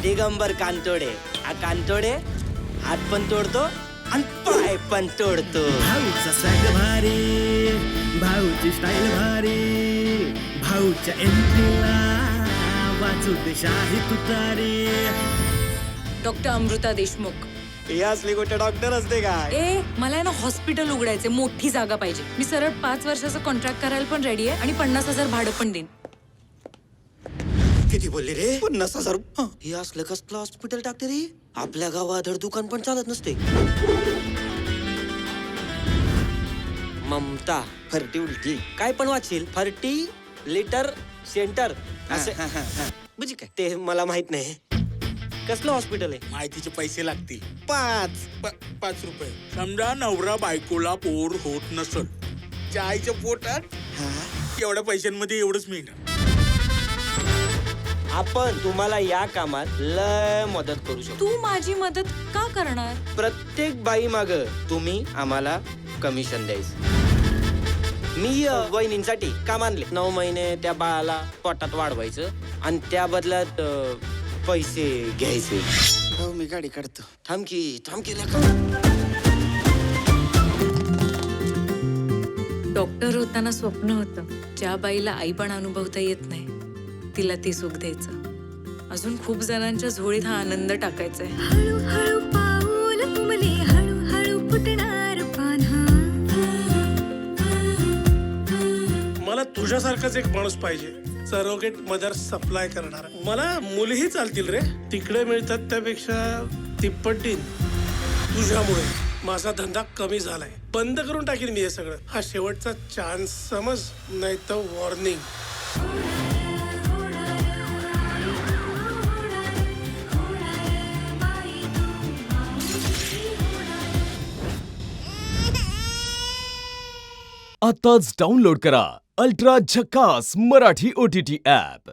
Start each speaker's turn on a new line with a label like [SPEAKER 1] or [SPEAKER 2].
[SPEAKER 1] दिगंबर कांतोडे. हा कांतोडे हात पण तोडतो आणि पाय पण तोडतो.
[SPEAKER 2] भाऊचा स्वॅग भारी, भाऊची स्टाईल भारी, भाऊच्या एंट्रीला वाजू दे शाही तुतारी.
[SPEAKER 3] डॉक्टर अमृता देशमुख.
[SPEAKER 1] ही असली कुठे डॉक्टर असते का?
[SPEAKER 3] ए मला आहे ना हॉस्पिटल उघडायचे, मोठी जागा पाहिजे. मी सरळ 5 वर्षाचं कॉन्ट्रॅक्ट करायला पण रेडी आहे आणि 50,000 भाडं पण देईन.
[SPEAKER 1] किती बोलले रे? 50,000. हे असलं कसलं हॉस्पिटल टाकते रे? आपल्या गावात धड दुकान पण चालत नसते. ममता फर्टी उलटी काय पण वाचशील. फर्टी लिटर सेंटर असं म्हणजे काय ते मला माहित नाही. कसलं हॉस्पिटल आहे?
[SPEAKER 4] माहितीचे पैसे लागतील.
[SPEAKER 1] 5
[SPEAKER 4] ₹5. समजा नवरा बायकोला पोर होत नसल, आईच्या पोटात एवढ्या पैशांमध्ये एवढंच मिळणार.
[SPEAKER 1] आपण तुम्हाला या कामात लय मदत करू शकतो.
[SPEAKER 3] तू माझी मदत का करणार?
[SPEAKER 1] प्रत्येक बाई माग तुम्ही आम्हाला कमिशन द्यायचं. मी वहिनींसाठी काम आणले. 9 महिने त्या बाळाला पोटात वाढवायचं आणि त्या बदल्यात पैसे घ्यायचे.
[SPEAKER 4] हो मी गाडी काढतो.
[SPEAKER 1] थांबकी
[SPEAKER 3] डॉक्टर होताना स्वप्न होतं, ज्या बाईला आई पण अनुभवता येत नाही तिला ते सुख द्यायचं. अजून खूप जणांच्या झोळीत हा आनंद टाकायचा आहे.
[SPEAKER 5] हळूहळू पाऊल तुमले, हळूहळू फुटणार पान्हा.
[SPEAKER 6] मला तुझ्यासारखाच एक माणूस पाहिजे, सरोगेट मदर सप्लाय करणार. मला मुलीही चालतील रे, तिकडे मिळतात त्यापेक्षा तिप्पट. तुझ्यामुळे माझा धंदा कमी झालाय. बंद करून टाकीन मी हे सगळं. हा शेवटचा चान्स समज, नाही तर वॉर्निंग.
[SPEAKER 7] आताच डाउनलोड करा अल्ट्रा झकास मराठी OTT ॲप.